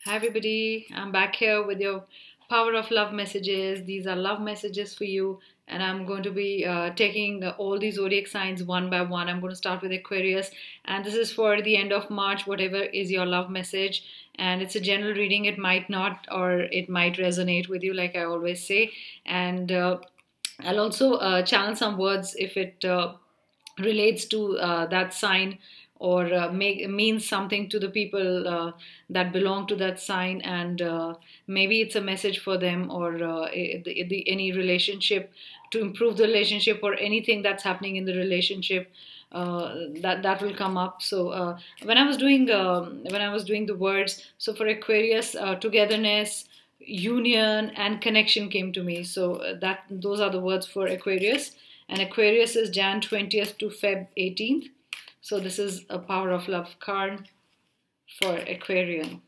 Hi everybody, I'm back here with your power of love messages. These are love messages for you, and I'm going to be taking all these zodiac signs one by one. I'm going to start with Aquarius, and this is for the end of March, whatever is your love message. And it's a general reading, it might not, or it might resonate with you, like I always say. And I'll also channel some words if it relates to that sign or means something to the people that belong to that sign, and maybe it's a message for them, or any relationship, to improve the relationship, or anything that's happening in the relationship, that will come up. So when I was doing the words, so for Aquarius, togetherness, union, and connection came to me. So that those are the words for Aquarius. And Aquarius is Jan 20th to Feb 18th. So this is a power of love card for Aquarian.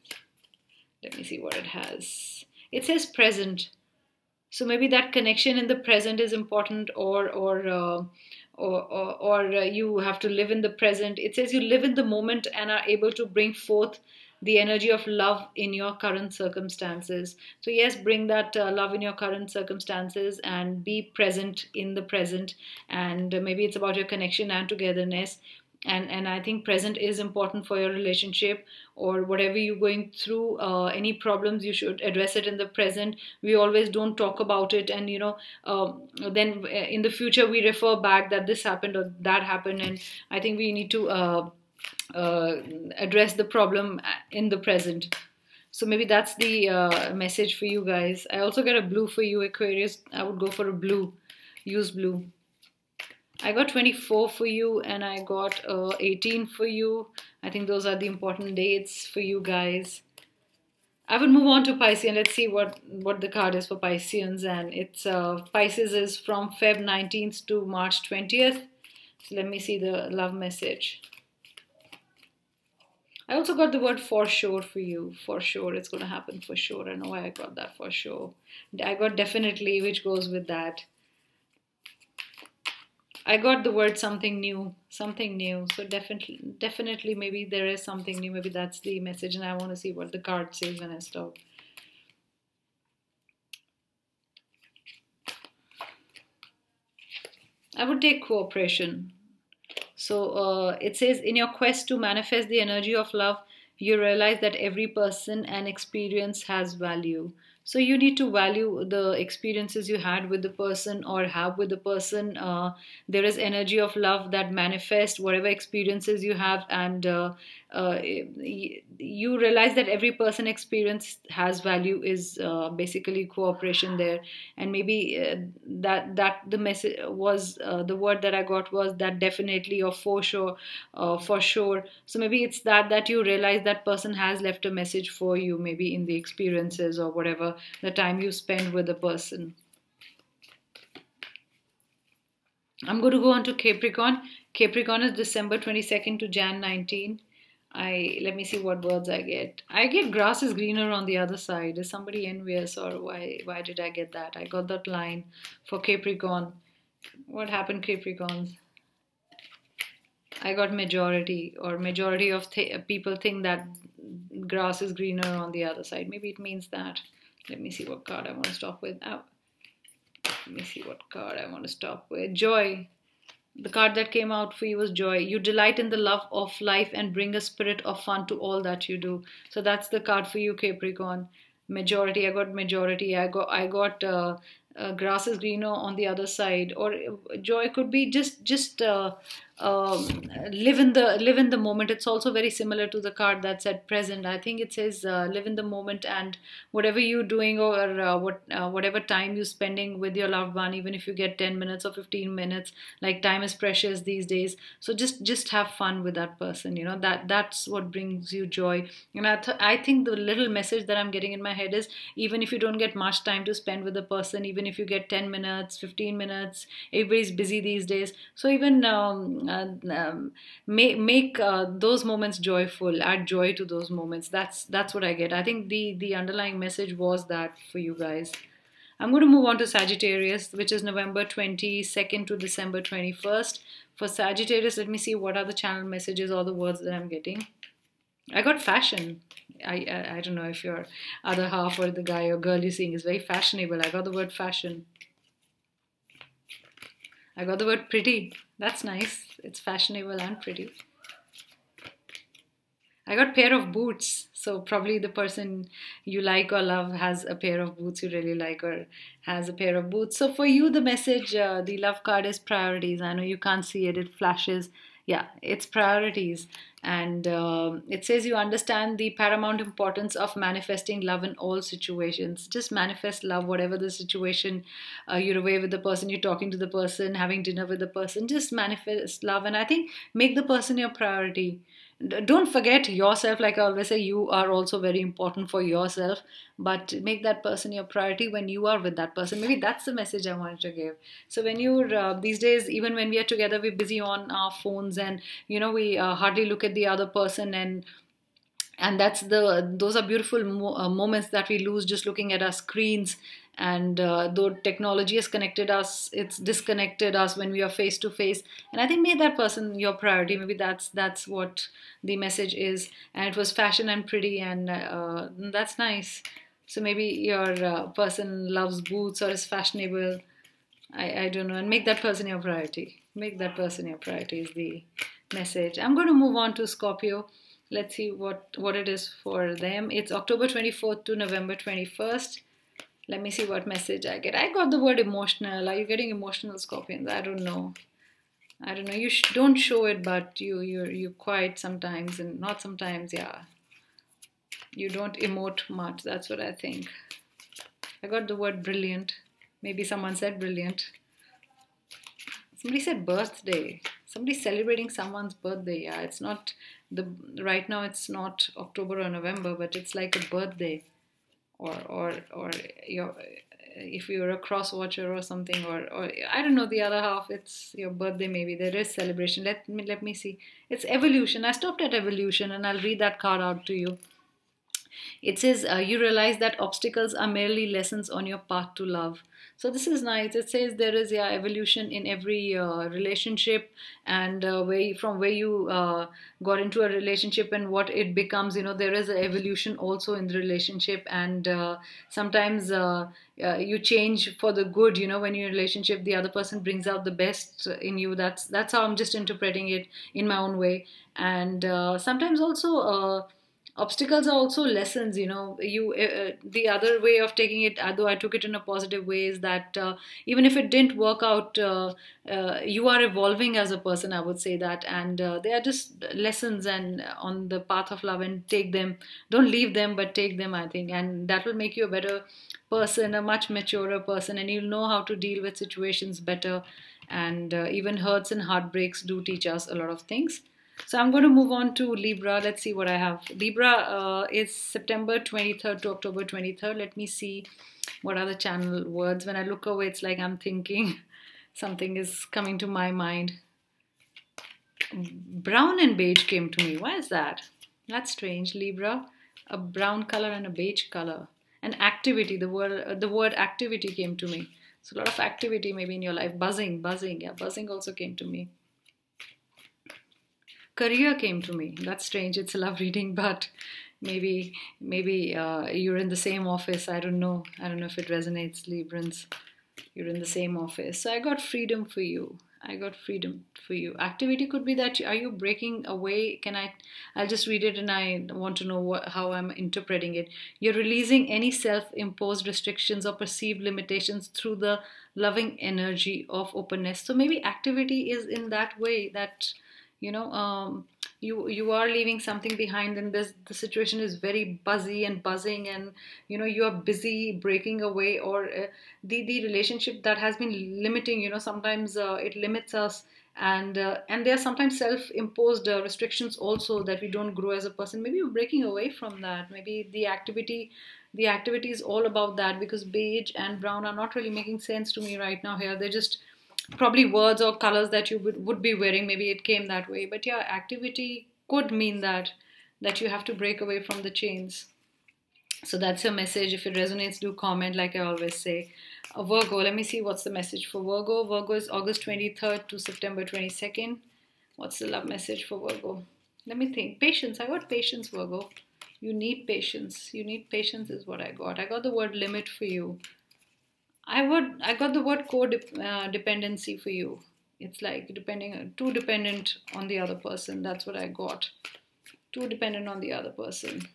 Let me see what it has. It says present. So maybe that connection in the present is important, or you have to live in the present. It says you live in the moment and are able to bring forth the energy of love in your current circumstances. So yes, bring that love in your current circumstances and be present in the present. And maybe it's about your connection and togetherness. And I think present is important for your relationship, or whatever you're going through, any problems, you should address it in the present. We always don't talk about it, and then in the future we refer back that this happened or that happened. And I think we need to address the problem in the present. So maybe that's the message for you guys. I also got a blue for you, Aquarius. I would go for a blue. Use blue. I got 24 for you, and I got 18 for you. I think those are the important dates for you guys. I would move on to Pisces, and let's see what the card is for Pisceans. And it's Pisces is from Feb 19th to March 20th. So let me see the love message. I also got the word for sure for you. For sure, it's going to happen for sure. I know why I got that, for sure. I got definitely, which goes with that. I got the word something new, something new. So definitely, maybe there is something new. Maybe that's the message, and I want to see what the card says when I stop. I would take cooperation. So it says, in your quest to manifest the energy of love, you realize that every person and experience has value. So you need to value the experiences you had with the person, or have with the person. There is energy of love that manifests whatever experiences you have, and you realize that every person experience has value is basically cooperation there. And maybe that the message was, the word that I got was that definitely, or for sure, for sure. So maybe it's that you realize that person has left a message for you, maybe in the experiences or whatever, the time you spend with the person. I'm going to go on to Capricorn. Capricorn is December 22nd to Jan 19. Let me see what words I get. I get grass is greener on the other side. Is somebody envious, or why did I get that? I got that line for Capricorn. What happened, Capricorns? I got majority, or majority of people think that grass is greener on the other side. Maybe it means that. Let me see what card I want to stop with. Oh, let me see what card I want to stop with. Joy. The card that came out for you was joy. You delight in the love of life and bring a spirit of fun to all that you do. So that's the card for you, Capricorn. Majority. I got majority. I got grass is greener on the other side. Or joy could be just live in the moment. It's also very similar to the card that said present. I think it says live in the moment, and whatever you're doing, or whatever time you're spending with your loved one, even if you get 10 minutes or 15 minutes, like time is precious these days. So just have fun with that person. That's what brings you joy. And I think the little message that I'm getting in my head is, even if you don't get much time to spend with a person, even if you get 10 minutes, 15 minutes, everybody's busy these days. So even make those moments joyful. Add joy to those moments. That's what I get. I think the underlying message was that for you guys. I'm going to move on to Sagittarius, which is November 22nd to December 21st. For Sagittarius, let me see what are the channel messages or the words that I'm getting. I got fashion. I don't know if your other half or the guy or girl you're seeing is very fashionable. I got the word fashion. I got the word pretty. That's nice. It's fashionable and pretty. I got pair of boots. So probably the person you like or love has a pair of boots you really like or has a pair of boots. So for you, the message, the love card is priorities. I know you can't see it. It flashes. Yeah, it's priorities. And it says you understand the paramount importance of manifesting love in all situations. Just manifest love, whatever the situation. You're away with the person, you're talking to the person, having dinner with the person. Just manifest love. And I think make the person your priority. Don't forget yourself. Like I always say, you are also very important for yourself, but make that person your priority when you are with that person. Maybe that's the message I wanted to give. So when you're these days, even when we are together, we're busy on our phones, and we hardly look at the other person, and those are beautiful moments that we lose just looking at our screens. And though technology has connected us, it's disconnected us when we are face to face. And I think make that person your priority. Maybe that's what the message is. And it was fashion and pretty, and that's nice. So maybe your person loves boots or is fashionable. I don't know. And make that person your priority. Make that person your priority is the message. I'm going to move on to Scorpio. Let's see what it is for them. It's October 24th to November 21st. Let me see what message I get. I got the word emotional. Are you getting emotional, Scorpions? I don't know. I don't know. You don't show it, but you quiet sometimes and not sometimes. Yeah. You don't emote much. That's what I think. I got the word brilliant. Maybe someone said brilliant. Somebody said birthday. Somebody's celebrating someone's birthday. Yeah, it's not right now. It's not October or November, but it's like a birthday, or your if you're a cross watcher or something, or I don't know the other half. It's your birthday. Maybe there is celebration. Let me see. It's evolution. I stopped at evolution, and I'll read that card out to you. It says, you realize that obstacles are merely lessons on your path to love. So this is nice. It says there is evolution in every relationship, and from where you got into a relationship and what it becomes. There is an evolution also in the relationship, and sometimes you change for the good. When you're in a relationship, the other person brings out the best in you. That's how I'm just interpreting it in my own way. And sometimes also. Obstacles are also lessons. The other way of taking it, although I took it in a positive way, is that even if it didn't work out, you are evolving as a person, I would say that. And they are just lessons and on the path of love, and take them. Don't leave them, but take them, I think. And that will make you a better person, a much maturer person, and you'll know how to deal with situations better. And even hurts and heartbreaks do teach us a lot of things. So I'm going to move on to Libra. Let's see what I have. Libra is September 23rd to October 23rd. Let me see what are the channel words. When I look away, it's like I'm thinking something is coming to my mind. Brown and beige came to me. Why is that? That's strange. Libra, a brown color and a beige color. And activity, the word activity came to me. So a lot of activity maybe in your life. Buzzing. Yeah, buzzing also came to me. Career came to me. That's strange. It's a love reading, but maybe you're in the same office. I don't know if it resonates, Librans. You're in the same office. So I got freedom for you. Activity could be that are you breaking away? I'll just read it, and I want to know how I'm interpreting it. You're releasing any self-imposed restrictions or perceived limitations through the loving energy of openness. So maybe activity is in that way that you are leaving something behind, and the situation is very buzzy and buzzing, and you are busy breaking away, or the relationship that has been limiting. Sometimes it limits us, and there are sometimes self-imposed restrictions also, that we don't grow as a person. Maybe you're breaking away from that. Maybe the activity is all about that, because beige and brown are not really making sense to me right now here. They're just probably words or colors that you would be wearing. Maybe it came that way. But yeah, activity could mean that you have to break away from the chains. So that's your message. If it resonates, do comment, like I always say. Virgo, let me see what's the message for Virgo. Virgo is August 23rd to September 22nd. What's the love message for Virgo? Let me think. Patience. I got patience, Virgo. You need patience. You need patience is what I got. I got the word limit for you. I got the word codependency for you. It's like too dependent on the other person. That's what I got. Too dependent on the other person.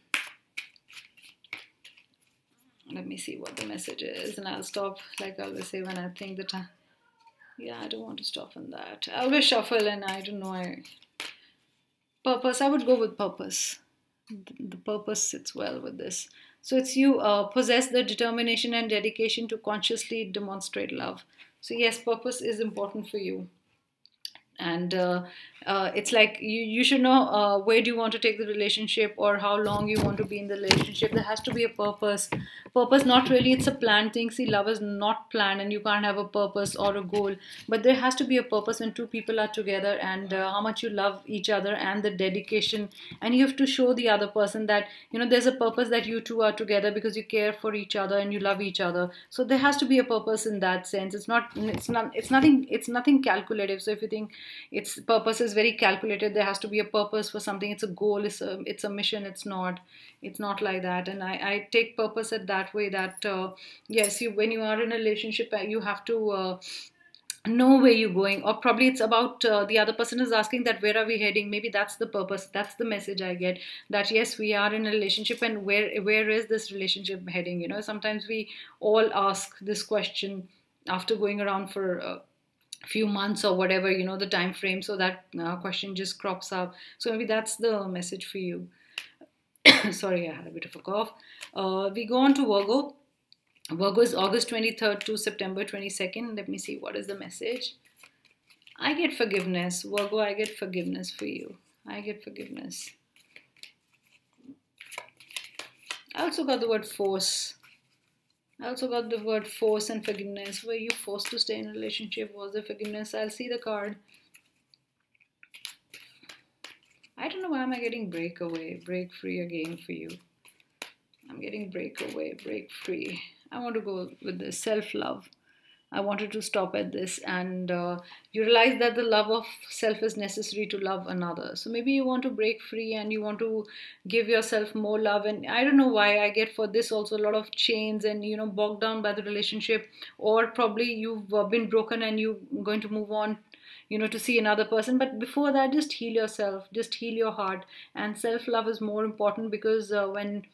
Let me see what the message is, and I'll stop, like I always say when I think the time. Yeah, I don't want to stop on that. I always shuffle, and I don't know. Purpose. I would go with purpose. The purpose sits well with this. So it's you possess the determination and dedication to consciously demonstrate love. So yes, purpose is important for you. And it's like you should know where do you want to take the relationship, or how long you want to be in the relationship. There has to be a purpose. Not really it's a planned thing. See, love is not planned, and you can't have a purpose or a goal, but there has to be a purpose when two people are together, and how much you love each other, and the dedication. And you have to show the other person that there's a purpose, that you two are together because you care for each other and you love each other. So there has to be a purpose in that sense. It's nothing calculative. So if you think its purpose is very calculated, there has to be a purpose for something, it's a goal, it's a mission. It's not like that. And I take purpose at that way, that yes, when you are in a relationship, you have to know where you're going, or probably it's about the other person is asking that where are we heading. Maybe that's the purpose, that's the message I get, that yes, we are in a relationship, and where is this relationship heading. Sometimes we all ask this question after going around for a few months or whatever, the time frame, so that question just crops up. So maybe that's the message for you. Sorry, I had a bit of a cough. We go on to Virgo. Virgo is August 23rd to September 22nd. Let me see, what is the message? I get forgiveness. Virgo, I get forgiveness for you. I get forgiveness. I also got the word force. I also got the word force and forgiveness. Were you forced to stay in a relationship? Was there forgiveness? I'll see the card. I don't know why am I getting breakaway, break free again for you. I'm getting breakaway, break free. I want to go with the self-love. I wanted to stop at this, and you realize that the love of self is necessary to love another. So maybe you want to break free and you want to give yourself more love. And I don't know why I get for this also a lot of chains and, bogged down by the relationship, or probably you've been broken and you're going to move on, to see another person. But before that, just heal yourself, just heal your heart. And self-love is more important, because when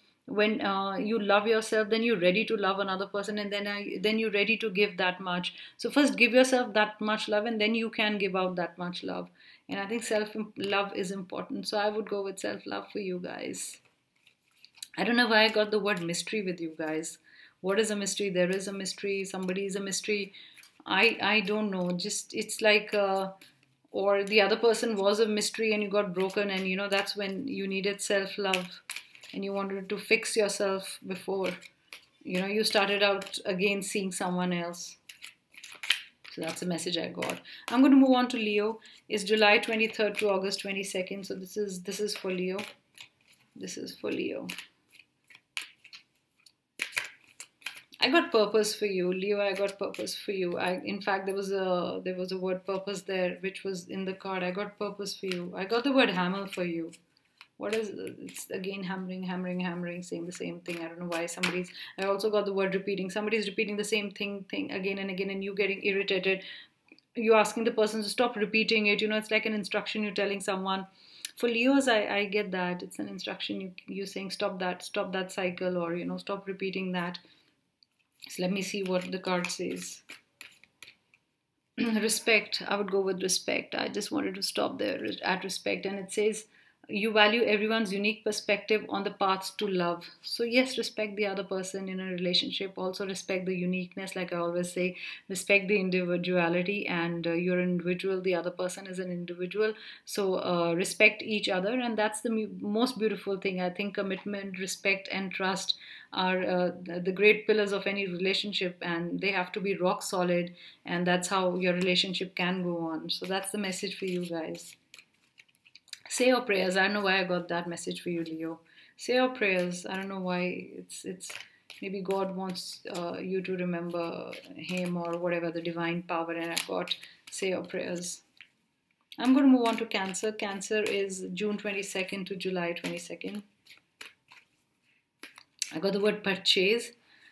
you love yourself, then you're ready to love another person, and then you're ready to give that much. So first give yourself that much love, and then you can give out that much love. And I think self-love is important. So I would go with self-love for you guys. I don't know why I got the word mystery with you guys. What is a mystery? There is a mystery. Somebody is a mystery. I don't know. Just it's like or the other person was a mystery and you got broken, and that's when you needed self-love. And you wanted to fix yourself before, you started out again seeing someone else. So that's the message I got. I'm going to move on to Leo. It's July 23rd to August 22nd. So this is for Leo. This is for Leo. I got purpose for you, Leo. I got purpose for you. In fact, there was a word purpose there, which was in the card. I got purpose for you. I got the word hammer for you. What is it's again hammering, saying the same thing. I don't know why I also got the word repeating. Somebody's repeating the same thing again and again, and you getting irritated. You asking the person to stop repeating it. It's like an instruction you're telling someone. For Leos, I get that. It's an instruction. You're saying stop that cycle, or stop repeating that. So let me see what the card says. Respect. I would go with respect. I just wanted to stop there at respect. And it says, you value everyone's unique perspective on the paths to love. So yes, respect the other person in a relationship. Also respect the uniqueness, like I always say. Respect the individuality, and you're an individual, the other person is an individual. So respect each other, and that's the most beautiful thing. I think commitment, respect, and trust are the great pillars of any relationship, and they have to be rock solid, and that's how your relationship can go on. So that's the message for you guys. Say your prayers. I don't know why I got that message for you, Leo. Say your prayers. I don't know why. It's maybe God wants you to remember Him or whatever, the divine power. And I got say your prayers. I'm going to move on to Cancer. Cancer is June 22nd to July 22nd. I got the word purchase.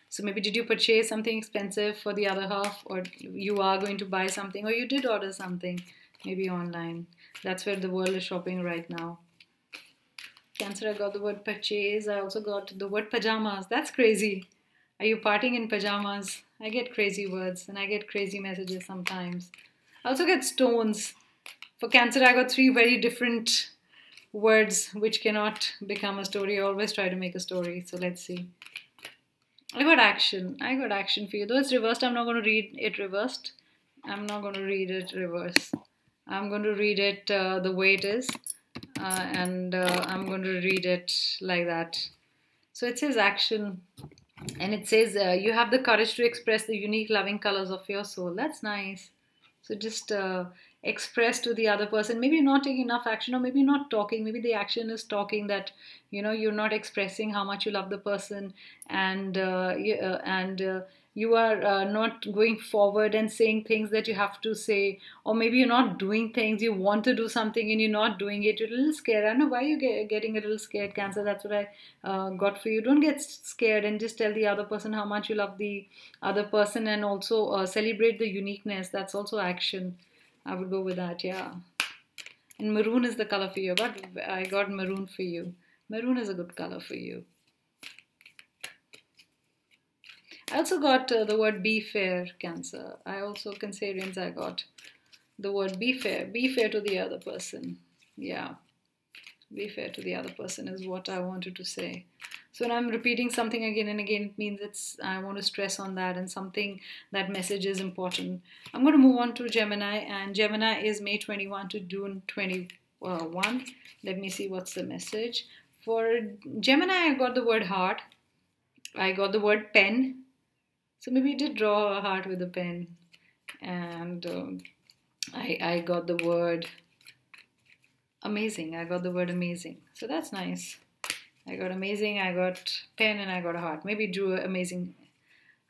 So maybe did you purchase something expensive for the other half, or you are going to buy something, or you did order something, maybe online. That's where the world is shopping right now. Cancer, I got the word purchase. I also got the word pajamas. That's crazy. Are you partying in pajamas? I get crazy words and I get crazy messages sometimes. I also get stones. For Cancer, I got 3 very different words which cannot become a story. I always try to make a story. So let's see. I got action. I got action for you. Though it's reversed, I'm not going to read it reversed. I'm not going to read it reverse. I'm going to read it the way it is. And I'm going to read it like that. So it says action. And it says you have the courage to express the unique loving colors of your soul. That's nice. So just express to the other person. Maybe you're not taking enough action, or maybe you're not talking. Maybe the action is talking, that you're not expressing how much you love the person, and you are not going forward and saying things that you have to say, or maybe you're not doing things. You want to do something and you're not doing it. You're a little scared. I don't know why you're getting a little scared, Cancer. That's what I got for you. Don't get scared, and just tell the other person how much you love the other person, and also celebrate the uniqueness. That's also action. I would go with that, yeah. And maroon is the color for you. But I got maroon for you. Maroon is a good color for you. I also got the word be fair, Cancer. I also, Cancerians, I got the word be fair. Be fair to the other person. Yeah. Be fair to the other person is what I wanted to say. So when I'm repeating something again and again, it means I want to stress on that, and something, that message is important. I'm going to move on to Gemini, and Gemini is May 21 to June 21. Let me see what's the message. For Gemini, I got the word heart. I got the word pen. So maybe you did draw a heart with a pen. And I got the word amazing. I got the word amazing. So that's nice. I got amazing, I got pen, and I got a heart. Maybe drew an amazing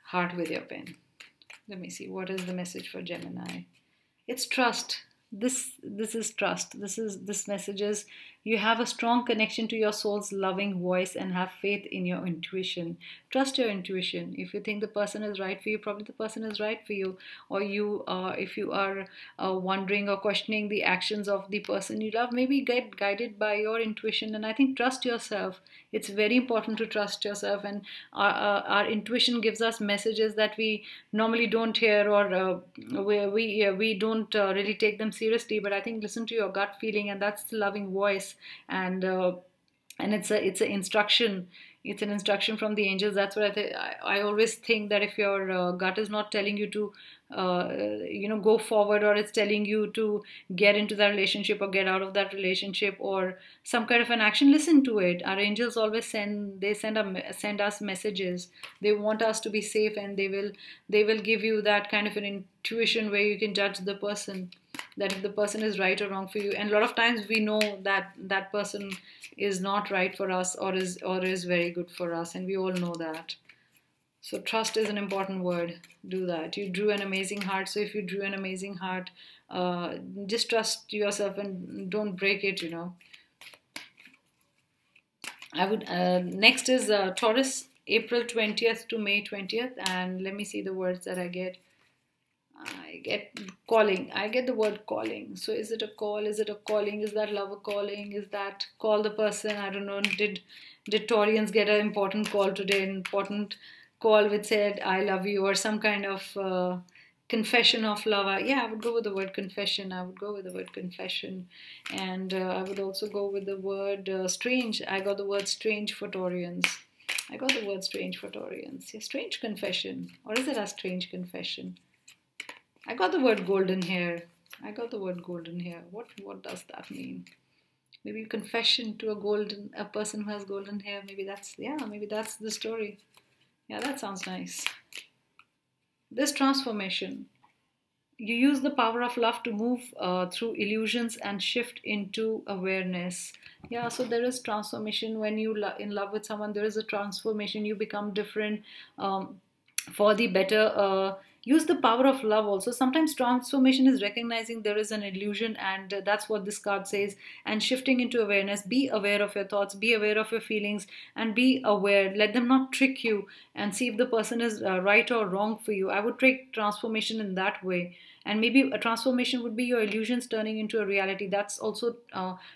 heart with your pen. Let me see. What is the message for Gemini? It's trust. This is trust. This message is you have a strong connection to your soul's loving voice and have faith in your intuition. Trust your intuition. If you think the person is right for you, probably the person is right for you. Or if you are wondering or questioning the actions of the person you love, maybe get guided by your intuition. And I think trust yourself. It's very important to trust yourself. And our intuition gives us messages that we normally don't hear, or we don't really take them seriously. But I think listen to your gut feeling, and that's the loving voice. And it's an instruction. It's an instruction from the angels. That's what I always think, that if your gut is not telling you to go forward, or it's telling you to get into that relationship or get out of that relationship, or some kind of an action, listen to it. Our angels always send us messages. They want us to be safe, and they will give you that kind of an intuition where you can judge the person, that if the person is right or wrong for you. And a lot of times we know that that person is not right for us, or is very good for us, and we all know that. So trust is an important word. Do that. You drew an amazing heart. So if you drew an amazing heart, just trust yourself and don't break it, I would. Next is Taurus, April 20th to May 20th. And let me see the words that I get. I get calling. I get the word calling. So is it a call? Is it a calling? Is that love a calling? Is that call the person? I don't know. Did Taurians get an important call today? An important call which said I love you, or some kind of confession of love. Yeah, I would go with the word confession. And I would also go with the word strange. I got the word strange for Taurians. Yeah, strange confession. Or is it a strange confession? I got the word golden hair. What does that mean? Maybe confession to a person who has golden hair. Maybe that's the story. Yeah, that sounds nice. This transformation. You use the power of love to move through illusions and shift into awareness. Yeah, so there is transformation when you in love with someone. There is a transformation. You become different. for the better. Use the power of love also. Sometimes transformation is recognizing there is an illusion, and that's what this card says, and shifting into awareness. Be aware of your thoughts, be aware of your feelings, and be aware. Let them not trick you, and see if the person is right or wrong for you. I would take transformation in that way. And maybe a transformation would be your illusions turning into a reality. That's also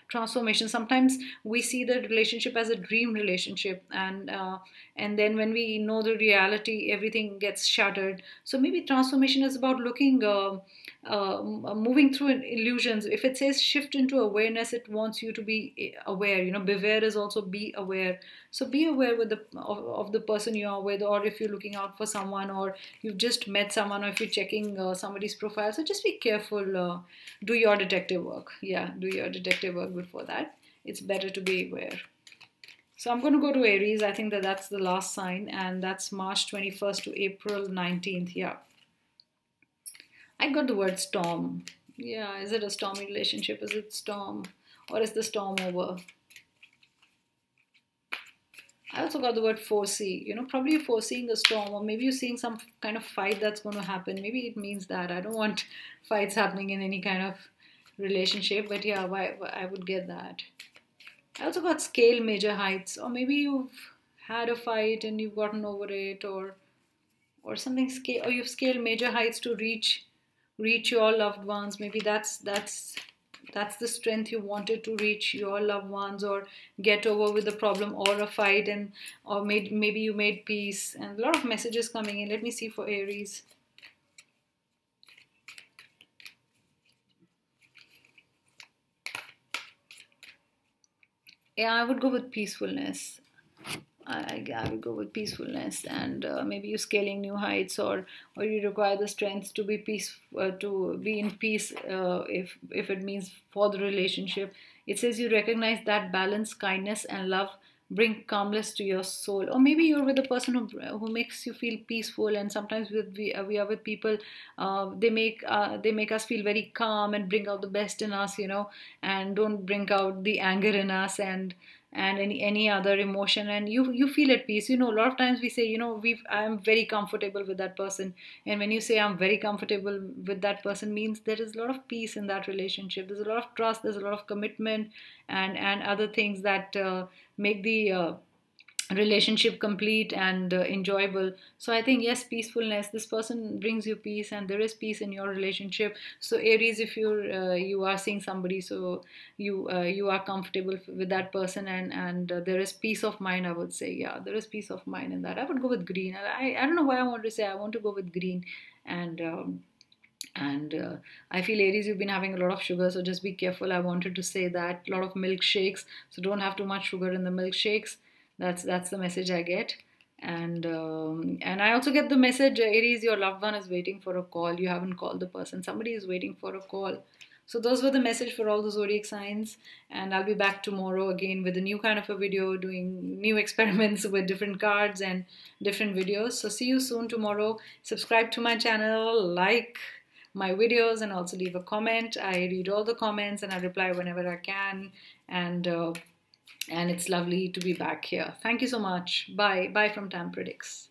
transformation. Sometimes we see the relationship as a dream relationship, and then when we know the reality, everything gets shattered. So maybe transformation is about looking moving through illusions. If it says shift into awareness, it wants you to be aware. Beware is also be aware. So be aware with of the person you are with, or if you're looking out for someone, or you've just met someone, or if you're checking somebody's profile. So just be careful. Do your detective work. Yeah, do your detective work before that. It's better to be aware. So I'm going to go to Aries. I think that's the last sign, and that's March 21st to April 19th. Yeah. I got the word storm. Yeah, is it a stormy relationship? Is it storm? Or is the storm over? I also got the word foresee. Probably you're foreseeing a storm, or maybe you're seeing some kind of fight that's going to happen. Maybe it means that. I don't want fights happening in any kind of relationship, but yeah, I would get that. I also got scale major heights, or maybe you've had a fight and you've gotten over it, or something scale, or you've scaled major heights to reach your loved ones. Maybe that's the strength you wanted, to reach your loved ones, or get over with the problem or a fight, and or maybe you made peace. And a lot of messages coming in. Let me see for Aries. Yeah, I would go with peacefulness. I would go with peacefulness, and maybe you're scaling new heights, or you require the strength to be to be in peace. If it means for the relationship, it says you recognize that balance, kindness, and love bring calmness to your soul. Or maybe you're with a person who makes you feel peaceful. And sometimes we are with people, they make us feel very calm and bring out the best in us, and don't bring out the anger in us, and any other emotion, and you feel at peace. A lot of times we say, I'm very comfortable with that person. And when you say I'm very comfortable with that person, means there is a lot of peace in that relationship. There's a lot of trust, there's a lot of commitment, and other things that make the relationship complete and enjoyable. So I think, yes, peacefulness. This person brings you peace, and there is peace in your relationship. So Aries, if you are seeing somebody, so you are comfortable with that person, and there is peace of mind. I would say, yeah, there is peace of mind in that. I would go with green. I don't know why I want to say I want to go with green. And I feel, Aries, you've been having a lot of sugar, so just be careful. I wanted to say that. A lot of milkshakes, so don't have too much sugar in the milkshakes. That's the message I get. And I also get the message, Aries, your loved one is waiting for a call. You haven't called the person. Somebody is waiting for a call. So those were the message for all the zodiac signs, and I'll be back tomorrow again with a new kind of a video, doing new experiments with different cards and different videos. So see you soon tomorrow. Subscribe to my channel, like my videos, and also leave a comment. I read all the comments and I reply whenever I can, and it's lovely to be back here. Thank you so much. Bye from Tam Predicts.